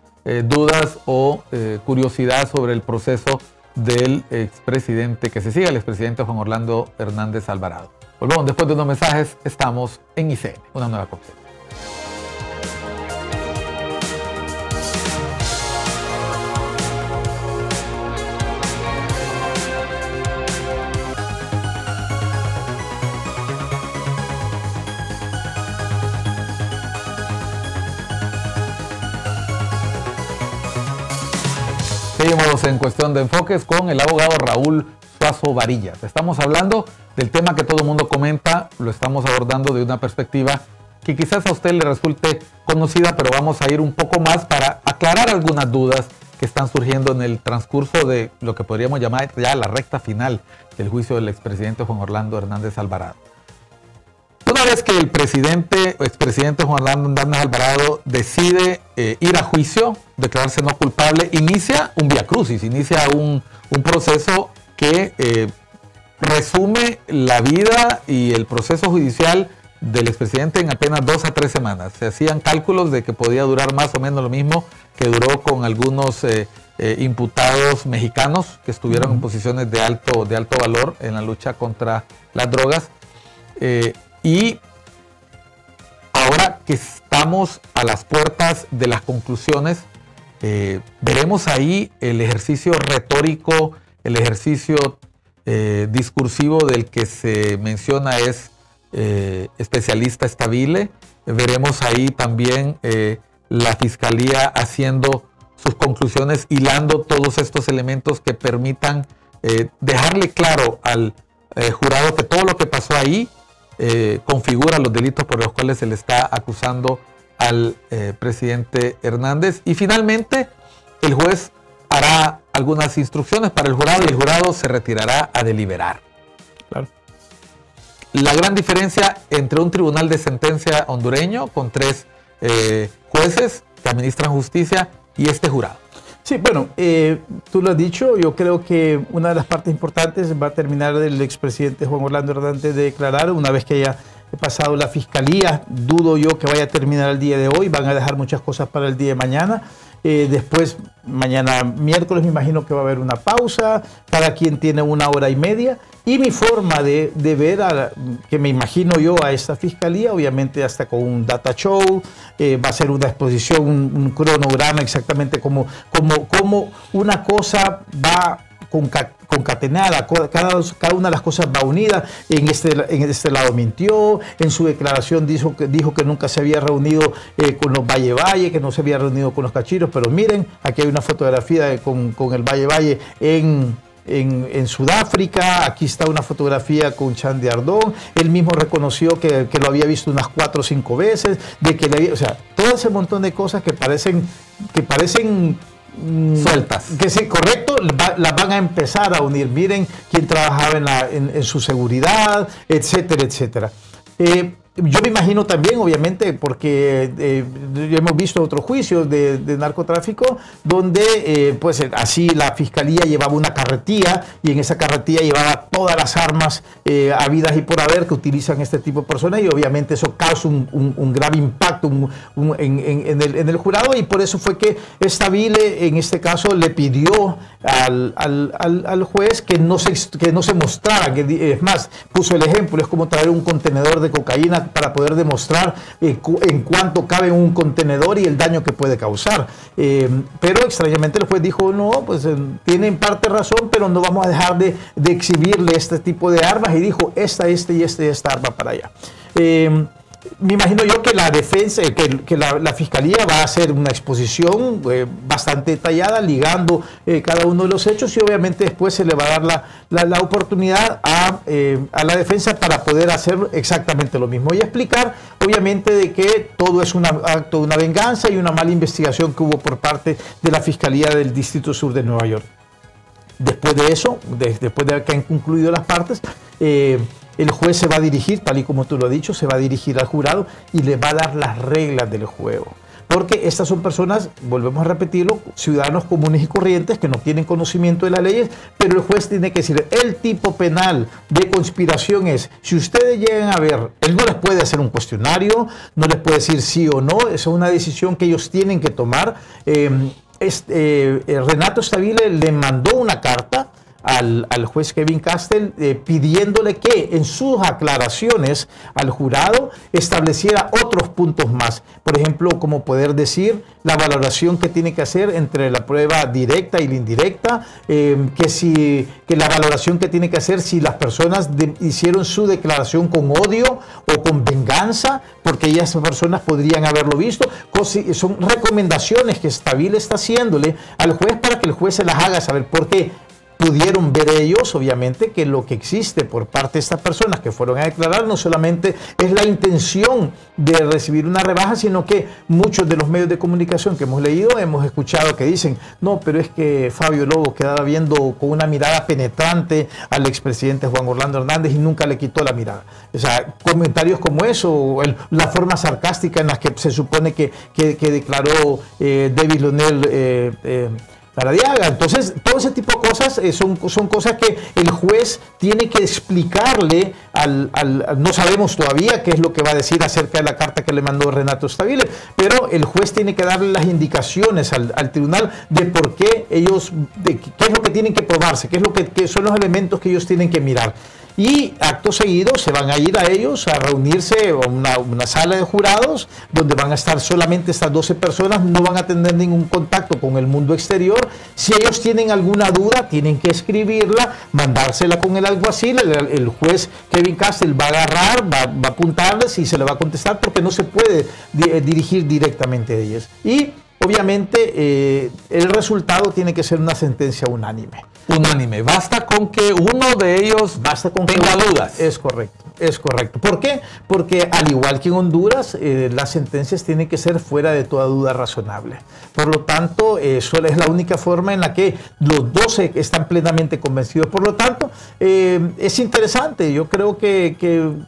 dudas o curiosidad sobre el proceso del expresidente, que se siga el expresidente Juan Orlando Hernández Alvarado. Volvemos después de unos mensajes, estamos en ICN, una nueva concepción. Seguimos en Cuestión de Enfoques con el abogado Raúl Suazo Varías. Estamos hablando del tema que todo el mundo comenta, lo estamos abordando de una perspectiva que quizás a usted le resulte conocida, pero vamos a ir un poco más para aclarar algunas dudas que están surgiendo en el transcurso de lo que podríamos llamar ya la recta final del juicio del expresidente Juan Orlando Hernández Alvarado. Una vez que el expresidente Juan Orlando Hernández Alvarado decide ir a juicio, declararse no culpable, inicia un viacrucis, inicia un proceso que resume la vida y el proceso judicial del expresidente en apenas 2 a 3 semanas. Se hacían cálculos de que podía durar más o menos lo mismo que duró con algunos imputados mexicanos que estuvieron en posiciones de alto valor en la lucha contra las drogas. Y ahora que estamos a las puertas de las conclusiones, veremos ahí el ejercicio retórico, el ejercicio discursivo del que se menciona es especialista Stabile. Veremos ahí también la Fiscalía haciendo sus conclusiones, hilando todos estos elementos que permitan dejarle claro al jurado que todo lo que pasó ahí configura los delitos por los cuales se le está acusando al presidente Hernández. Y finalmente el juez hará algunas instrucciones para el jurado y el jurado se retirará a deliberar. Claro. La gran diferencia entre un tribunal de sentencia hondureño con 3 jueces que administran justicia y este jurado. Sí, bueno, tú lo has dicho, yo creo que una de las partes importantes va a terminar el expresidente Juan Orlando Hernández de declarar una vez que haya pasado la fiscalía. Dudo yo que vaya a terminar el día de hoy. Van a dejar muchas cosas para el día de mañana. Después, mañana miércoles, me imagino que va a haber una pausa. Cada quien tiene 1 hora y media. Y mi forma de ver, que me imagino yo a esta fiscalía, obviamente hasta con un data show, va a ser una exposición, un cronograma exactamente como una cosa va concatenada, cada una de las cosas va unida. En este lado mintió, en su declaración dijo que nunca se había reunido con los Valle, que no se había reunido con los cachiros, pero miren, aquí hay una fotografía con el Valle en Sudáfrica. Aquí está una fotografía con Chandy Ardón. Él mismo reconoció que lo había visto unas 4 o 5 veces, o sea, todo ese montón de cosas que parecen sueltas. Que sí, correcto, las van a empezar a unir. Miren quién trabajaba en su seguridad, etcétera, etcétera. Yo me imagino también, obviamente, porque hemos visto otros juicios de narcotráfico donde, pues así la fiscalía llevaba una carretilla y en esa carretilla llevaba todas las armas habidas y por haber que utilizan este tipo de personas, y obviamente eso causa un grave impacto en el jurado, y por eso fue que Stabile en este caso le pidió al juez que no se mostrara, es más, puso el ejemplo, es como traer un contenedor de cocaína para poder demostrar en cuánto cabe un contenedor y el daño que puede causar. Pero extrañamente el juez dijo, no, pues tiene en parte razón, pero no vamos a dejar de exhibirle este tipo de armas, y dijo esta arma para allá. Me imagino yo que la defensa, que la fiscalía va a hacer una exposición bastante detallada, ligando cada uno de los hechos, y obviamente después se le va a dar la oportunidad a la defensa para poder hacer exactamente lo mismo y explicar, obviamente, de que todo es un acto de una venganza y una mala investigación que hubo por parte de la Fiscalía del Distrito Sur de Nueva York. Después de eso, después de que han concluido las partes, el juez se va a dirigir, tal y como tú lo has dicho, se va a dirigir al jurado y le va a dar las reglas del juego. Porque estas son personas, volvemos a repetirlo, ciudadanos comunes y corrientes que no tienen conocimiento de las leyes, pero el juez tiene que decir, el tipo penal de conspiración es, si ustedes llegan a ver, él no les puede hacer un cuestionario, no les puede decir sí o no, esa es una decisión que ellos tienen que tomar. Renato Stabile le mandó una carta al juez Kevin Castle pidiéndole que en sus aclaraciones al jurado estableciera otros puntos más. Por ejemplo, como poder decir la valoración que tiene que hacer entre la prueba directa y la indirecta, que la valoración que tiene que hacer si las personas hicieron su declaración con odio o con venganza, porque esas personas podrían haberlo visto. Son recomendaciones que Stabile está haciéndole al juez para que el juez se las haga saber, porque pudieron ver ellos, obviamente, que lo que existe por parte de estas personas que fueron a declarar no solamente es la intención de recibir una rebaja, sino que muchos de los medios de comunicación que hemos leído, hemos escuchado que dicen, no, pero es que Fabio Lobo quedaba viendo con una mirada penetrante al expresidente Juan Orlando Hernández y nunca le quitó la mirada. O sea, comentarios como eso, la forma sarcástica en la que se supone que declaró David Lonel Aradiaga. Entonces, todo ese tipo de cosas son cosas que el juez tiene que explicarle no sabemos todavía qué es lo que va a decir acerca de la carta que le mandó Renato Stabile, pero el juez tiene que darle las indicaciones al tribunal de por qué ellos, qué es lo que tienen que probarse, qué son los elementos que ellos tienen que mirar. Y acto seguido se van a ir a ellos a reunirse a una sala de jurados donde van a estar solamente estas 12 personas, no van a tener ningún contacto con el mundo exterior. Si ellos tienen alguna duda, tienen que escribirla, mandársela con el alguacil, el juez Kevin Castle va a agarrar, va a apuntarles y se le va a contestar, porque no se puede dirigir directamente a ellos. Y obviamente el resultado tiene que ser una sentencia unánime. Unánime. Basta con que uno de ellos tenga dudas. Es correcto. Es correcto. ¿Por qué? Porque al igual que en Honduras, las sentencias tienen que ser fuera de toda duda razonable. Por lo tanto, eso es la única forma en la que los 12 están plenamente convencidos. Por lo tanto, es interesante. Yo creo que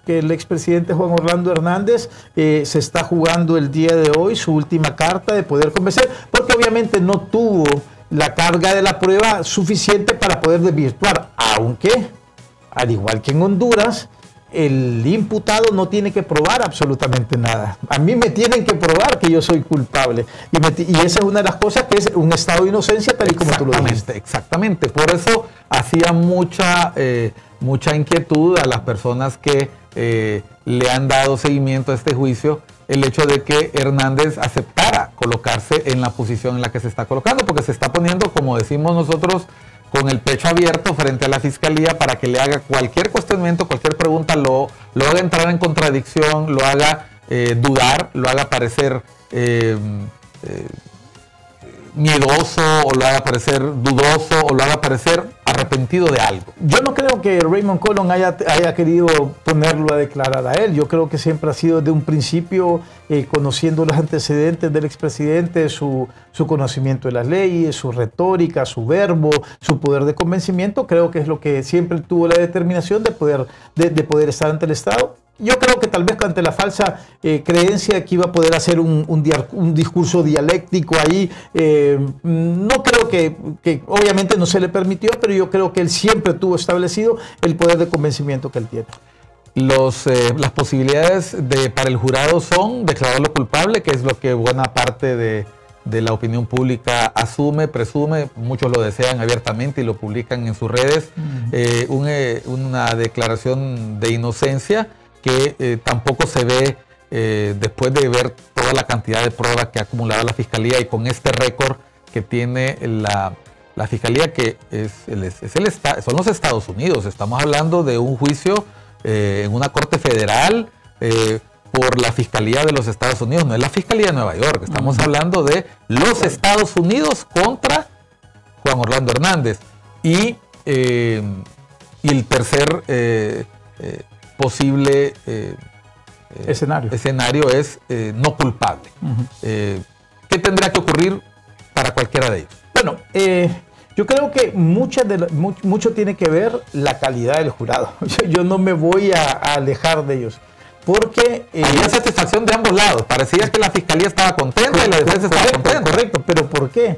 el expresidente Juan Orlando Hernández se está jugando el día de hoy su última carta de poder convencer, porque obviamente no tuvo la carga de la prueba suficiente para poder desvirtuar, aunque, al igual que en Honduras, el imputado no tiene que probar absolutamente nada. A mí me tienen que probar que yo soy culpable. Y esa es una de las cosas que es un estado de inocencia, tal y como tú lo dijiste. Exactamente. Por eso hacía mucha inquietud a las personas que le han dado seguimiento a este juicio el hecho de que Hernández aceptara colocarse en la posición en la que se está colocando, porque se está poniendo, como decimos nosotros, con el pecho abierto frente a la fiscalía para que le haga cualquier cuestionamiento, cualquier pregunta, lo haga entrar en contradicción, lo haga dudar, lo haga parecer miedoso, o lo haga parecer dudoso, o lo haga parecer arrepentido de algo. Yo no creo que Raymond Colón haya querido ponerlo a declarar a él. Yo creo que siempre ha sido de un principio, conociendo los antecedentes del expresidente, su conocimiento de las leyes, su retórica, su verbo, su poder de convencimiento. Creo que es lo que siempre tuvo la determinación de poder estar ante el Estado. Yo creo que tal vez ante la falsa creencia que iba a poder hacer un discurso dialéctico ahí, no creo que obviamente no se le permitió, pero yo creo que él siempre tuvo establecido el poder de convencimiento que él tiene. Las posibilidades para el jurado son declararlo culpable, que es lo que buena parte de la opinión pública asume, presume, muchos lo desean abiertamente y lo publican en sus redes, una declaración de inocencia que tampoco se ve después de ver toda la cantidad de pruebas que ha acumulado la Fiscalía, y con este récord que tiene la Fiscalía, que son los Estados Unidos. Estamos hablando de un juicio en una corte federal por la Fiscalía de los Estados Unidos, no es la Fiscalía de Nueva York. Estamos hablando de los Estados Unidos contra Juan Orlando Hernández. Y el tercer posible escenario es no culpable. ¿Qué tendrá que ocurrir para cualquiera de ellos? Bueno, yo creo que mucho tiene que ver la calidad del jurado. Yo no me voy a alejar de ellos, porque había satisfacción de ambos lados. Parecía que la Fiscalía estaba contenta y la defensa estaba contenta. Correcto, pero ¿por qué?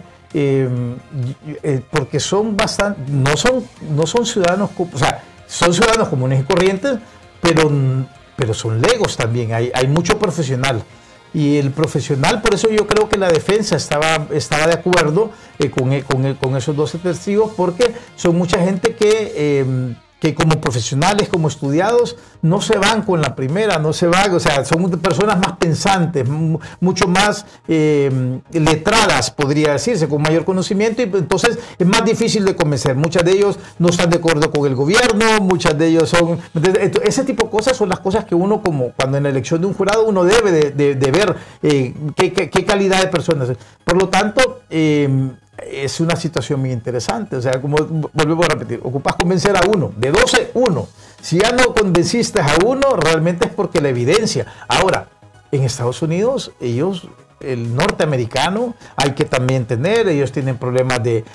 Porque son bastante, no son ciudadanos, o sea, son ciudadanos comunes y corrientes, pero son legos también. Hay mucho profesional. Y el profesional, por eso yo creo que la defensa estaba de acuerdo con esos 12 testigos, porque son mucha gente que como profesionales, como estudiados, no se van con la primera, no se van, o sea, son personas más pensantes, mucho más letradas, podría decirse, con mayor conocimiento, y entonces es más difícil de convencer. Muchas de ellos no están de acuerdo con el gobierno, muchas de ellos son... Ese tipo de cosas son las cosas que uno, como cuando en la elección de un jurado, uno debe de ver qué calidad de personas. Por lo tanto, es una situación muy interesante. O sea, como volvemos a repetir, ocupas convencer a uno, de 12, uno. Si ya no convenciste a uno, realmente es porque la evidencia. Ahora, en Estados Unidos, el norteamericano, hay que también ellos tienen problemas de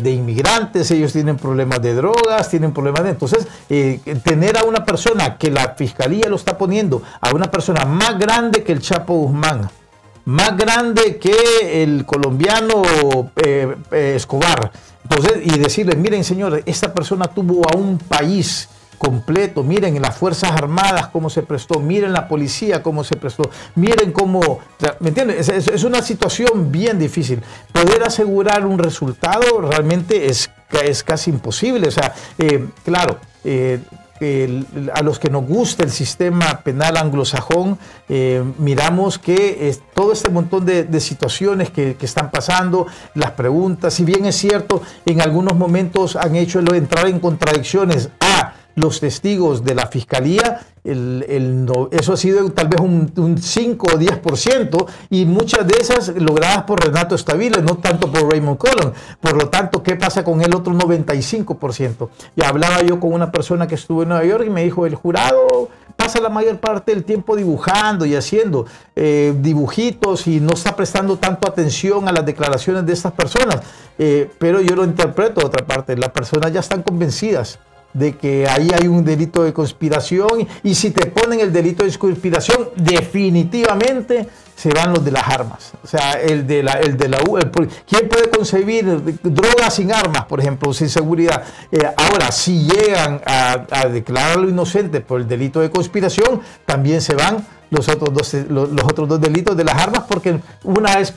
inmigrantes, ellos tienen problemas de drogas, tienen problemas de... Entonces, tener a una persona que la Fiscalía lo está poniendo, a una persona más grande que el Chapo Guzmán, más grande que el colombiano Escobar. Entonces, y decirles, miren, señores, esta persona tuvo a un país completo, miren en las Fuerzas Armadas cómo se prestó, miren la policía cómo se prestó, miren cómo, o sea, ¿me entiendes? Es una situación bien difícil. Poder asegurar un resultado realmente es casi imposible. O sea, claro, a los que nos gusta el sistema penal anglosajón, miramos que todo este montón de situaciones que están pasando, las preguntas, si bien es cierto, en algunos momentos han hecho entrar en contradicciones a los testigos de la Fiscalía, eso ha sido tal vez un 5 o 10%, y muchas de esas logradas por Renato Stabile, no tanto por Raymond Colón. Por lo tanto, ¿qué pasa con el otro 95%? Y hablaba yo con una persona que estuvo en Nueva York y me dijo, el jurado pasa la mayor parte del tiempo dibujando y haciendo dibujitos y no está prestando tanto atención a las declaraciones de estas personas. Pero yo lo interpreto de otra parte, las personas ya están convencidas de que ahí hay un delito de conspiración, y si te ponen el delito de conspiración, definitivamente se van los de las armas. O sea, ¿quién puede concebir drogas sin armas, por ejemplo, sin seguridad? Ahora, si llegan a declararlo inocente por el delito de conspiración, también se van los otros dos delitos de las armas, porque una es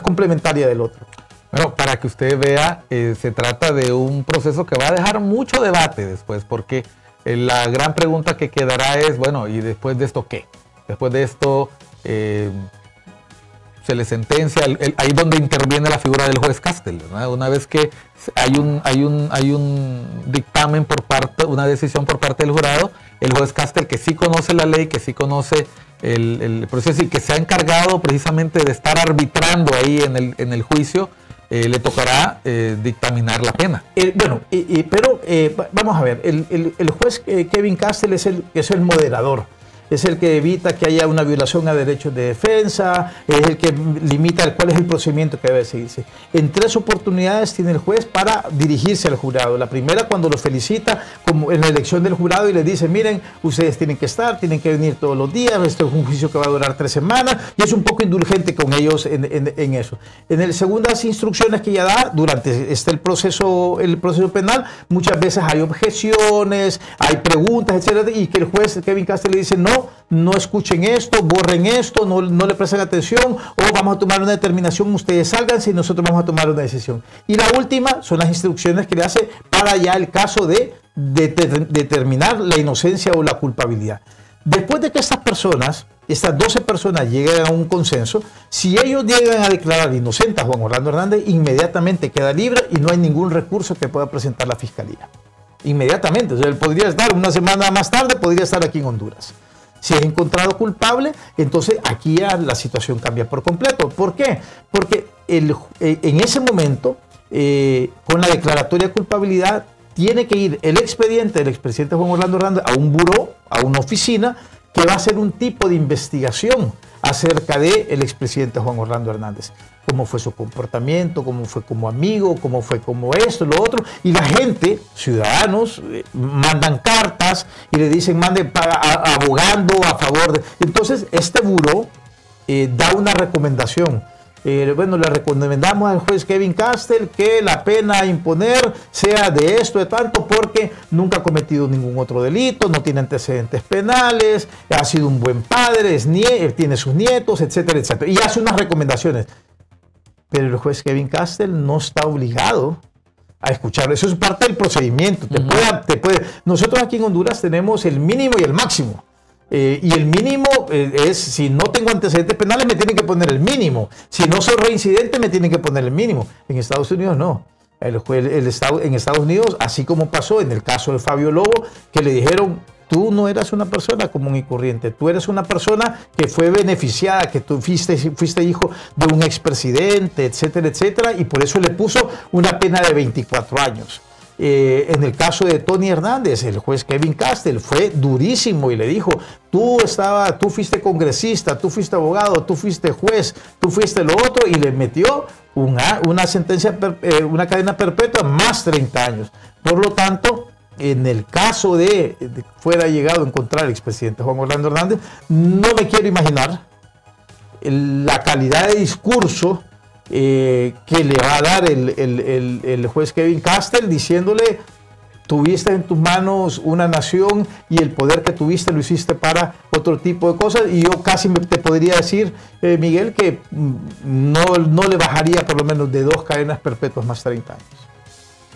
complementaria del otro. Bueno, para que usted vea, se trata de un proceso que va a dejar mucho debate después, porque la gran pregunta que quedará es, bueno, ¿y después de esto qué? Después de esto se le sentencia, ahí donde interviene la figura del juez Castel, ¿verdad? Una vez que hay un dictamen por parte, una decisión por parte del jurado, el juez Castel, que sí conoce la ley, que sí conoce el proceso y que se ha encargado precisamente de estar arbitrando ahí en el juicio, le tocará dictaminar la pena. Pero vamos a ver, el juez Kevin Castel es el moderador. Es el que evita que haya una violación a derechos de defensa, es el que limita cuál es el procedimiento que debe seguirse. En 3 oportunidades tiene el juez para dirigirse al jurado. La primera, cuando lo felicita como en la elección del jurado y le dice, miren, ustedes tienen que venir todos los días, esto es un juicio que va a durar 3 semanas, y es un poco indulgente con ellos en eso. En el segundas instrucciones que ya da, durante el proceso penal, muchas veces hay objeciones, hay preguntas, etcétera, y que el juez Kevin Castel le dice, no escuchen esto, borren esto, no le presten atención, o vamos a tomar una determinación, ustedes sálganse y nosotros vamos a tomar una decisión. Y la última son las instrucciones que le hace para ya el caso de determinar la inocencia o la culpabilidad. Después de que estas 12 personas lleguen a un consenso, si ellos llegan a declarar inocente a Juan Orlando Hernández, inmediatamente queda libre y no hay ningún recurso que pueda presentar la Fiscalía. Inmediatamente, o sea, él podría estar una semana más tarde, podría estar aquí en Honduras. Si es encontrado culpable, entonces aquí ya la situación cambia por completo. ¿Por qué? Porque en ese momento, con la declaratoria de culpabilidad, tiene que ir el expediente del expresidente Juan Orlando Hernández a un buró, a una oficina, que va a hacer un tipo de investigación acerca del expresidente Juan Orlando Hernández. Cómo fue su comportamiento, cómo fue como amigo, cómo fue como esto, lo otro. Y la gente, ciudadanos, mandan cartas y le dicen, mande abogando a favor de... Entonces, este buró da una recomendación. Le recomendamos al juez Kevin Castel que la pena a imponer sea de esto, de tanto, porque nunca ha cometido ningún otro delito, no tiene antecedentes penales, ha sido un buen padre, tiene sus nietos, etcétera, etcétera. Y hace unas recomendaciones. Pero el juez Kevin Castel no está obligado a escucharlo. Eso es parte del procedimiento. Nosotros aquí en Honduras tenemos el mínimo y el máximo. Y el mínimo es, si no tengo antecedentes penales, me tienen que poner el mínimo. Si no soy reincidente, me tienen que poner el mínimo. En Estados Unidos no. En Estados Unidos, así como pasó en el caso de Fabio Lobo, que le dijeron, tú no eras una persona común y corriente, tú eres una persona que fue beneficiada, que tú fuiste hijo de un expresidente, etcétera, etcétera, y por eso le puso una pena de 24 años. En el caso de Tony Hernández, el juez Kevin Castel fue durísimo y le dijo, tú fuiste congresista, tú fuiste abogado, tú fuiste juez, tú fuiste lo otro, y le metió una sentencia, una cadena perpetua más 30 años. Por lo tanto, en el caso de fuera llegado a encontrar al expresidente Juan Orlando Hernández, no me quiero imaginar la calidad de discurso que le va a dar el juez Kevin Castel, diciéndole, tuviste en tus manos una nación y el poder que tuviste lo hiciste para otro tipo de cosas, y yo casi te podría decir, Miguel, que no le bajaría por lo menos de 2 cadenas perpetuas más 30 años.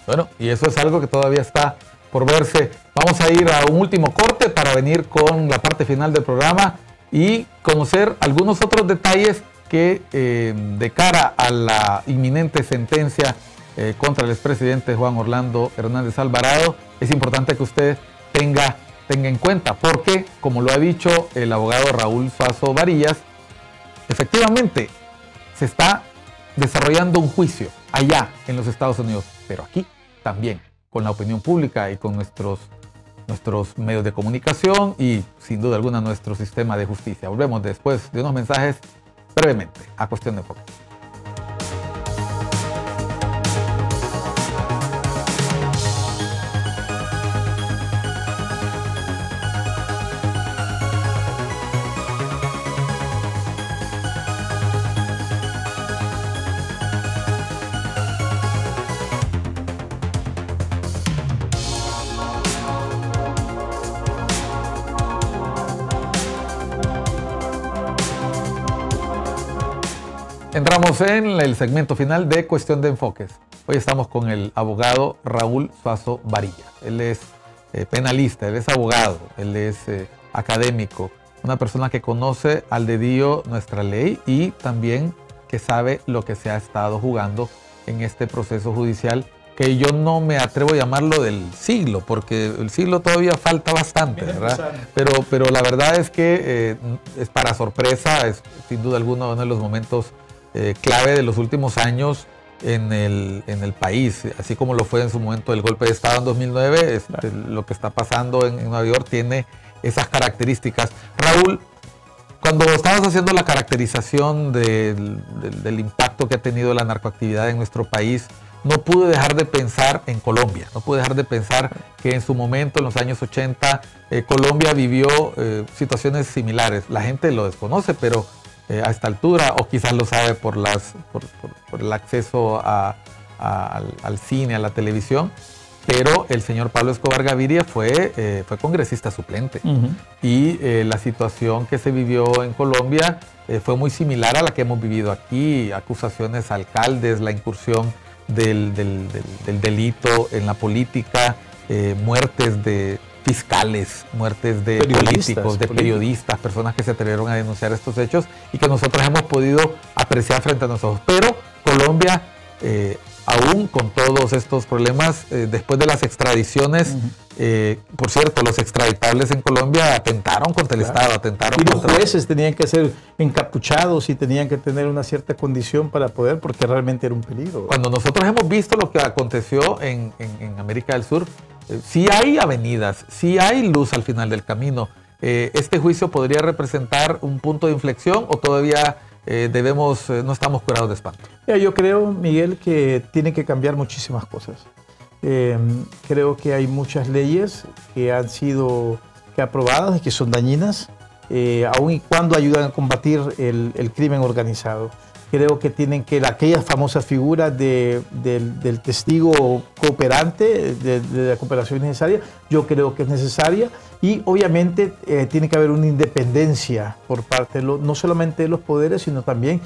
Bueno, y eso es algo que todavía está por verse. Vamos a ir a un último corte para venir con la parte final del programa y conocer algunos otros detalles que de cara a la inminente sentencia contra el expresidente Juan Orlando Hernández Alvarado, es importante que usted tenga en cuenta, porque, como lo ha dicho el abogado Raúl Suazo Varillas, efectivamente se está desarrollando un juicio allá en los Estados Unidos, pero aquí también, con la opinión pública y con nuestros medios de comunicación y, sin duda alguna, nuestro sistema de justicia. Volvemos después de unos mensajes brevemente a Cuestión de Foco. Entramos en el segmento final de Cuestión de Enfoques. Hoy estamos con el abogado Raúl Suazo Varilla. Él es penalista, él es abogado, él es académico, una persona que conoce al dedillo nuestra ley y también que sabe lo que se ha estado jugando en este proceso judicial, que yo no me atrevo a llamarlo del siglo, porque el siglo todavía falta bastante, ¿verdad? Pero la verdad es que es para sorpresa, es sin duda alguna uno de los momentos clave de los últimos años en el país, así como lo fue en su momento el golpe de Estado en 2009, lo que está pasando en Nueva York tiene esas características. Raúl, cuando estabas haciendo la caracterización del impacto que ha tenido la narcoactividad en nuestro país, no pude dejar de pensar en Colombia, no pude dejar de pensar que en su momento, en los años 80, Colombia vivió situaciones similares. La gente lo desconoce, pero a esta altura, o quizás lo sabe por el acceso al cine, a la televisión, pero el señor Pablo Escobar Gaviria fue congresista suplente. Y la situación que se vivió en Colombia fue muy similar a la que hemos vivido aquí, acusaciones a alcaldes, la incursión del delito en la política, muertes de fiscales, muertes de políticos, de periodistas, personas que se atrevieron a denunciar estos hechos y que nosotros hemos podido apreciar frente a nosotros. Pero Colombia, aún con todos estos problemas, después de las extradiciones, por cierto, los extraditables en Colombia atentaron contra el Estado, atentaron contra... Y los jueces tenían que ser encapuchados y tenían que tener una cierta condición para poder, porque realmente era un peligro. Cuando nosotros hemos visto lo que aconteció en América del Sur, sí hay avenidas, sí hay luz al final del camino. ¿Este juicio podría representar un punto de inflexión o todavía no estamos curados de espanto? Yo creo, Miguel, que tienen que cambiar muchísimas cosas. Creo que hay muchas leyes que han sido aprobadas y que son dañinas, aun y cuando ayudan a combatir el crimen organizado. Creo que tienen que aquella famosa figura del testigo cooperante, de la cooperación necesaria, yo creo que es necesaria. Y obviamente tiene que haber una independencia por parte, no solamente de los poderes, sino también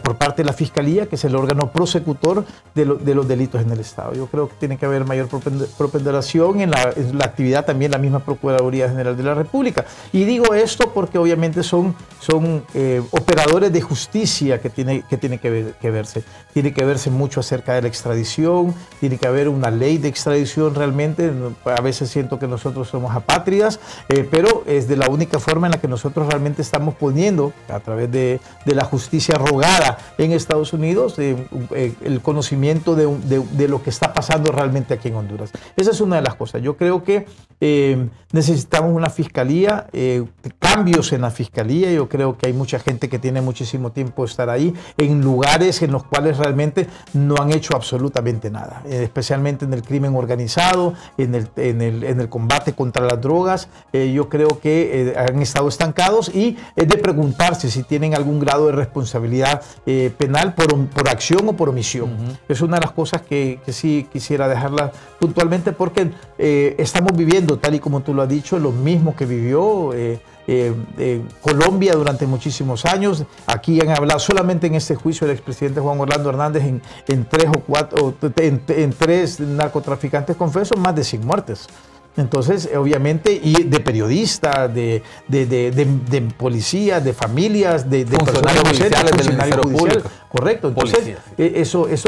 por parte de la Fiscalía, que es el órgano prosecutor de los delitos en el Estado. Yo creo que tiene que haber mayor propenderación en la actividad también la misma Procuraduría General de la República. Y digo esto porque obviamente son operadores de justicia que tiene que verse. Tiene que verse mucho acerca de la extradición, tiene que haber una ley de extradición realmente. A veces siento que nosotros somos apátridas, pero es de la única forma en la que nosotros realmente estamos poniendo, a través de la justicia rogada en Estados Unidos, el conocimiento de lo que está pasando realmente aquí en Honduras. Esa es una de las cosas. Yo creo que necesitamos una fiscalía, cambios en la fiscalía. Yo creo que hay mucha gente que tiene muchísimo tiempo de estar ahí, en lugares en los cuales realmente no han hecho absolutamente nada, especialmente en el crimen organizado, en el combate contra las drogas. Yo creo que han estado estancados y es de preguntarse si tienen algún grado de responsabilidad penal por acción o por omisión. Es una de las cosas que sí quisiera dejarla puntualmente, porque estamos viviendo, tal y como tú lo has dicho, lo mismo que vivió Colombia durante muchísimos años. Aquí han hablado solamente en este juicio del expresidente Juan Orlando Hernández en tres narcotraficantes confesos, más de 100 muertes. Entonces, obviamente, y de periodistas, de policías, de familias, de funcionarios judiciales, del Ministerio Público. Correcto. Entonces, eso es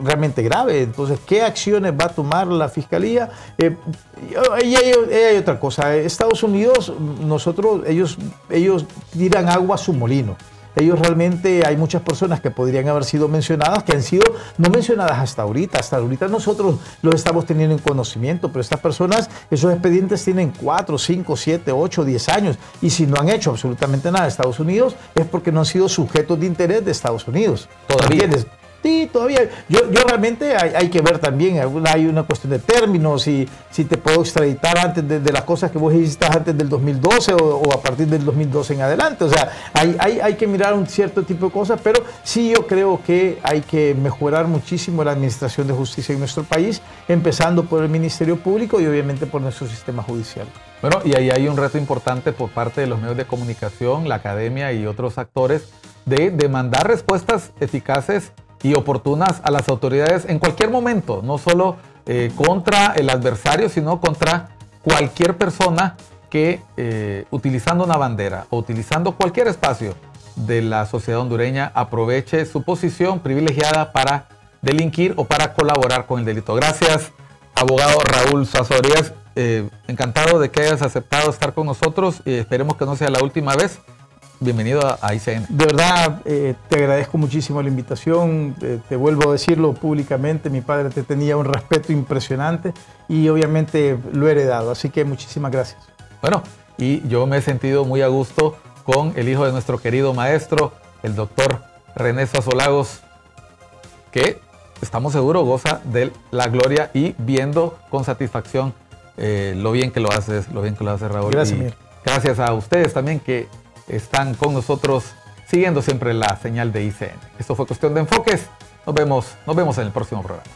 realmente grave. Entonces, ¿qué acciones va a tomar la Fiscalía? Y hay otra cosa. Estados Unidos, ellos tiran agua a su molino. Ellos realmente, hay muchas personas que podrían haber sido mencionadas, que han sido no mencionadas hasta ahorita. Hasta ahorita nosotros los estamos teniendo en conocimiento, pero estas personas, esos expedientes tienen 4, 5, 7, 8, 10 años. Y si no han hecho absolutamente nada en Estados Unidos, es porque no han sido sujetos de interés de Estados Unidos. ¿Todavía? ¿Entiendes? Sí, todavía. Yo realmente hay que ver también, hay una cuestión de términos, si te puedo extraditar antes de las cosas que vos hiciste antes del 2012 o a partir del 2012 en adelante. O sea, hay que mirar un cierto tipo de cosas, pero sí yo creo que hay que mejorar muchísimo la administración de justicia en nuestro país, empezando por el Ministerio Público y obviamente por nuestro sistema judicial. Bueno, y ahí hay un reto importante por parte de los medios de comunicación, la academia y otros actores, de demandar respuestas eficaces y oportunas a las autoridades en cualquier momento, no solo contra el adversario, sino contra cualquier persona que utilizando una bandera o utilizando cualquier espacio de la sociedad hondureña aproveche su posición privilegiada para delinquir o para colaborar con el delito. Gracias, abogado Raúl Suazo-Rodríguez. Encantado de que hayas aceptado estar con nosotros y esperemos que no sea la última vez. Bienvenido a ICN. De verdad, te agradezco muchísimo la invitación. Te vuelvo a decirlo públicamente, mi padre te tenía un respeto impresionante y obviamente lo he heredado. Así que muchísimas gracias. Bueno, y yo me he sentido muy a gusto con el hijo de nuestro querido maestro, el doctor René Suazo-Lagos, que estamos seguros goza de la gloria y viendo con satisfacción lo bien que lo haces, Raúl. Gracias, Miguel. Gracias a ustedes también que están con nosotros siguiendo siempre la señal de ICN. Esto fue Cuestión de Enfoques. Nos vemos en el próximo programa.